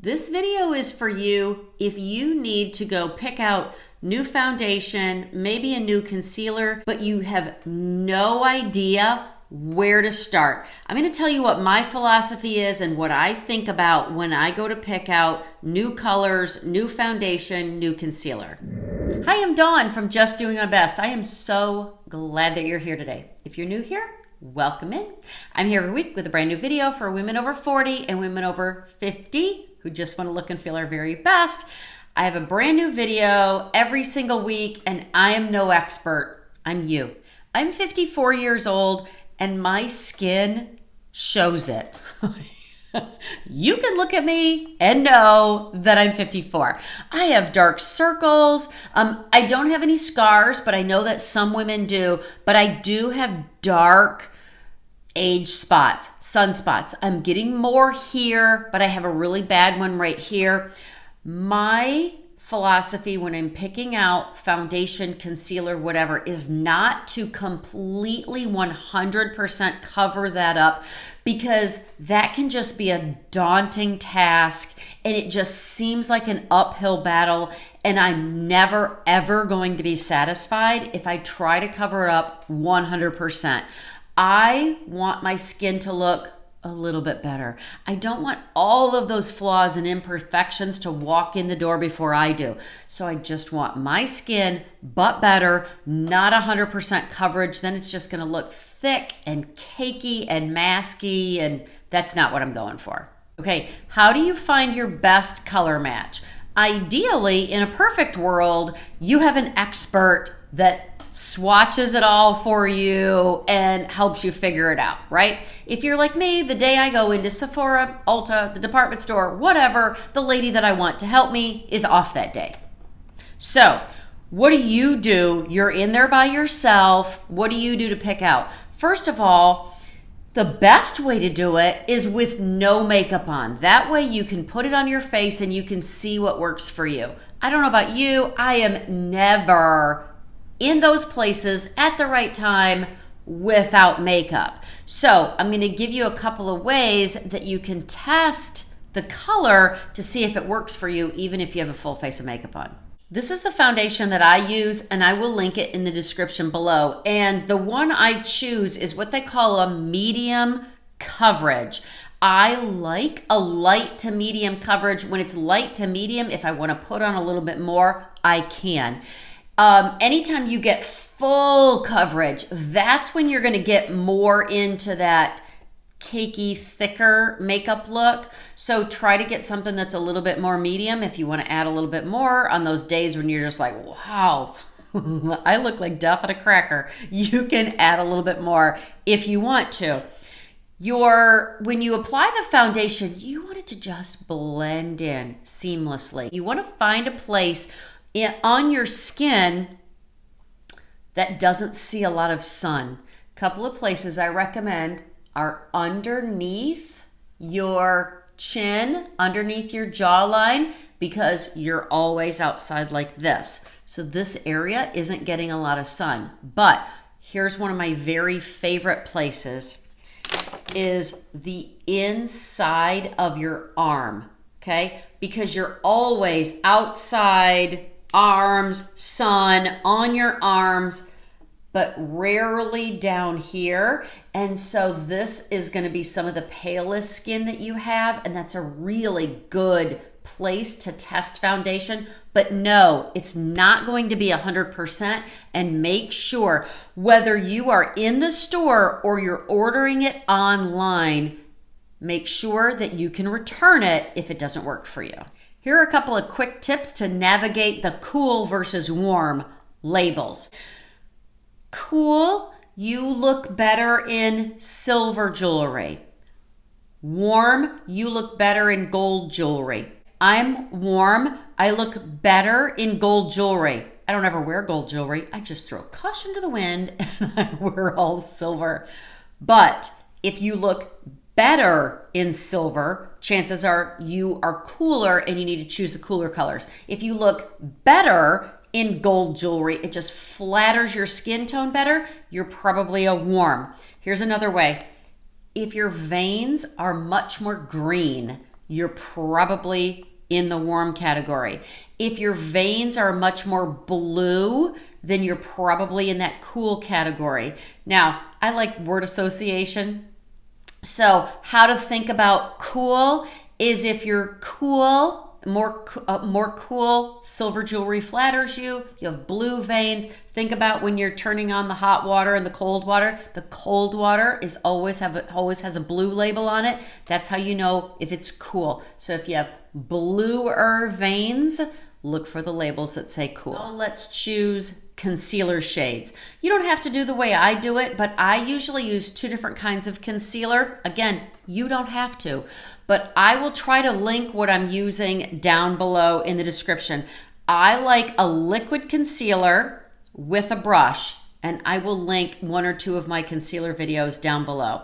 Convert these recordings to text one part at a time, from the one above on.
This video is for you if you need to go pick out new foundation, maybe a new concealer, but you have no idea where to start. I'm going to tell you what my philosophy is and what I think about when I go to pick out new colors, new foundation, new concealer. Hi, I'm Dawn from Just Doing My Best. I am so glad that you're here today. If you're new here, welcome in. I'm here every week with a brand new video for women over 40 and women over 50 who just want to look and feel our very best. I have a brand new video every single week, and I am no expert. I'm you. I'm 54 years old, and my skin shows it. You can look at me and know that I'm 54. I have dark circles. I don't have any scars, but I know that some women do. But I do have dark age spots, sunspots. I'm getting more here, but I have a really bad one right here. My philosophy when I'm picking out foundation, concealer, whatever, is not to completely 100% cover that up, because that can just be a daunting task and it just seems like an uphill battle, and I'm never ever going to be satisfied if I try to cover it up 100%. I want my skin to look a little bit better. I don't want all of those flaws and imperfections to walk in the door before I do. So I just want my skin, but better, not 100% coverage. Then it's just going to look thick and cakey and masky, and that's not what I'm going for. Okay, how do you find your best color match? Ideally, in a perfect world, you have an expert that swatches it all for you and helps you figure it out, right? If you're like me, the day I go into Sephora, Ulta, the department store, whatever, the lady that I want to help me is off that day. So what do? You're in there by yourself. What do you do to pick out? First of all, the best way to do it is with no makeup on. That way you can put it on your face and you can see what works for you. I don't know about you, I am never in those places at the right time without makeup. So I'm going to give you a couple of ways that you can test the color to see if it works for you, even if you have a full face of makeup on. This is the foundation that I use, and I will link it in the description below. And the one I choose is what they call a medium coverage. I like a light to medium coverage. When it's light to medium, if I want to put on a little bit more, I can. Anytime you get full coverage, that's when you're going to get more into that cakey, thicker makeup look. So try to get something that's a little bit more medium if you want to add a little bit more on those days when you're just like, wow, I look like Duff at a cracker. You can add a little bit more if you want to. When you apply the foundation, you want it to just blend in seamlessly. You want to find a place on your skin that doesn't see a lot of sun. A couple of places I recommend are underneath your chin, underneath your jawline, because you're always outside like this. So this area isn't getting a lot of sun. But here's one of my very favorite places, is the inside of your arm, okay? Because you're always outside, arms, sun, on your arms, but rarely down here. And so this is going to be some of the palest skin that you have, and that's a really good place to test foundation. But no, it's not going to be 100%. And make sure, whether you are in the store or you're ordering it online, make sure that you can return it if it doesn't work for you. Here are a couple of quick tips to navigate the cool versus warm labels. Cool, you look better in silver jewelry. Warm, you look better in gold jewelry. I'm warm, I look better in gold jewelry. I don't ever wear gold jewelry. I just throw caution to the wind and I wear all silver. But if you look better in silver, chances are you are cooler and you need to choose the cooler colors. If you look better in gold jewelry, it just flatters your skin tone better, you're probably a warm. Here's another way. If your veins are much more green you're probably in the warm category. If your veins are much more blue, then you're probably in that cool category. Now, I like word association. So how to think about cool is if you're cool, more cool, silver jewelry flatters you. You have blue veins. Think about when you're turning on the hot water and the cold water. The cold water is always has a blue label on it. That's how you know if it's cool. So if you have bluer veins, look for the labels that say cool. Now let's choose concealer shades. You don't have to do the way I do it, but I usually use 2 different kinds of concealer. Again, you don't have to, but I will try to link what I'm using down below in the description. I like a liquid concealer with a brush, and I will link 1 or 2 of my concealer videos down below.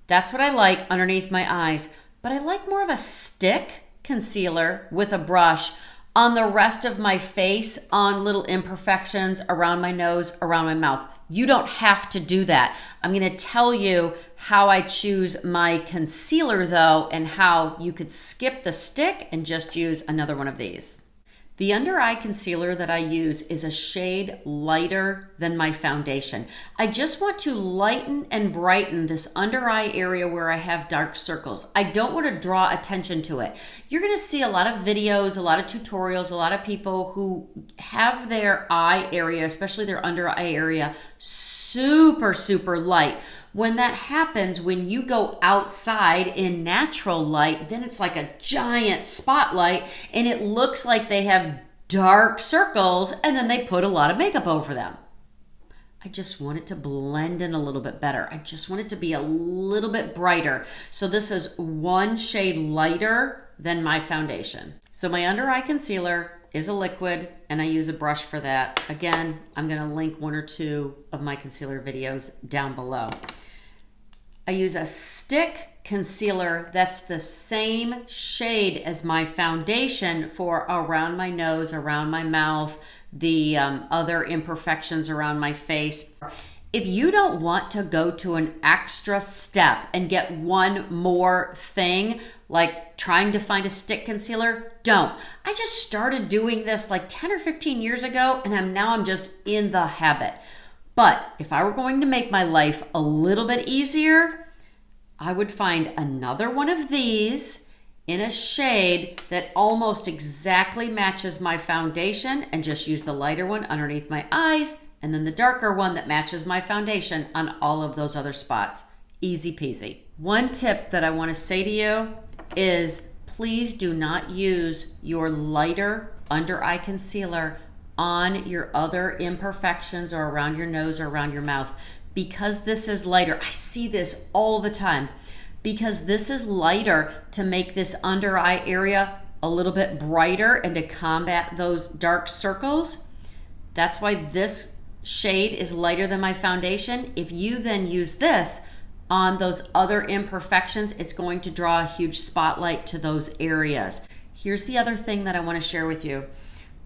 That's what I like underneath my eyes, but I like more of a stick concealer with a brush on the rest of my face, on little imperfections around my nose, around my mouth. You don't have to do that. I'm going to tell you how I choose my concealer though, and how you could skip the stick and just use another one of these. The under eye concealer that I use is a shade lighter than my foundation. I just want to lighten and brighten this under eye area where I have dark circles. I don't want to draw attention to it. You're going to see a lot of videos, a lot of tutorials, a lot of people who have their eye area, especially their under eye area, super, super light. When that happens, when you go outside in natural light, then it's like a giant spotlight and it looks like they have dark circles and then they put a lot of makeup over them. I just want it to blend in a little bit better. I just want it to be a little bit brighter. So this is 1 shade lighter than my foundation. So my under eye concealer is a liquid and I use a brush for that. Again, I'm going to link 1 or 2 of my concealer videos down below. I use a stick concealer that's the same shade as my foundation for around my nose, around my mouth, the other imperfections around my face. If you don't want to go to an extra step and get 1 more thing, like trying to find a stick concealer, don't. I just started doing this like 10 or 15 years ago, and now I'm just in the habit. But if I were going to make my life a little bit easier, I would find another one of these in a shade that almost exactly matches my foundation and just use the lighter one underneath my eyes and then the darker one that matches my foundation on all of those other spots. Easy peasy. One tip that I want to say to you is please do not use your lighter under eye concealer on your other imperfections or around your nose or around your mouth. Because this is lighter, I see this all the time. Because this is lighter, to make this under eye area a little bit brighter and to combat those dark circles, that's why this shade is lighter than my foundation. If you then use this on those other imperfections, it's going to draw a huge spotlight to those areas. Here's the other thing that I want to share with you.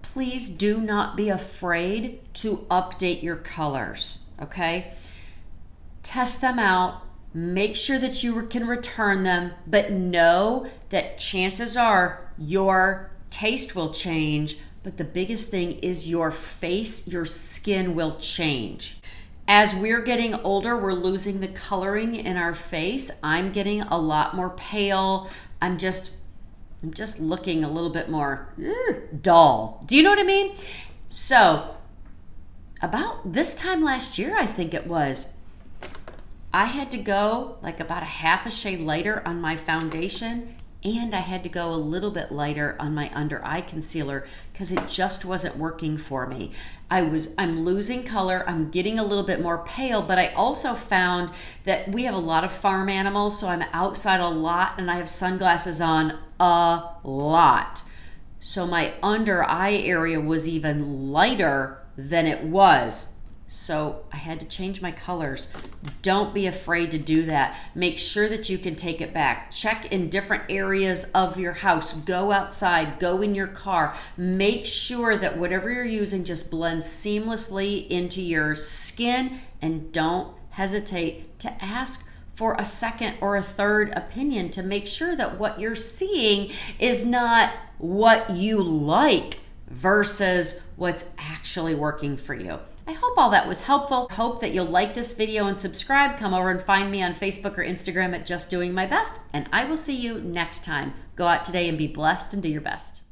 Please do not be afraid to update your colors, okay? Test them out, make sure that you can return them, but know that chances are your taste will change, but the biggest thing is your face, your skin will change. As we're getting older, we're losing the coloring in our face. I'm getting a lot more pale. I'm just looking a little bit more dull. Do you know what I mean? So about this time last year, I think it was, I had to go like about a half a shade lighter on my foundation, and I had to go a little bit lighter on my under eye concealer because it just wasn't working for me. I'm losing color, I'm getting a little bit more pale, but I also found that we have a lot of farm animals, so I'm outside a lot and I have sunglasses on a lot. So my under eye area was even lighter than it was. So I had to change my colors. Don't be afraid to do that. Make sure that you can take it back. Check in different areas of your house. Go outside, go in your car. Make sure that whatever you're using just blends seamlessly into your skin, and don't hesitate to ask for a second or a third opinion to make sure that what you're seeing is not what you like versus what's actually working for you. I hope all that was helpful. Hope that you'll like this video and subscribe. Come over and find me on Facebook or Instagram at Just Doing My Best, and I will see you next time. Go out today and be blessed and do your best.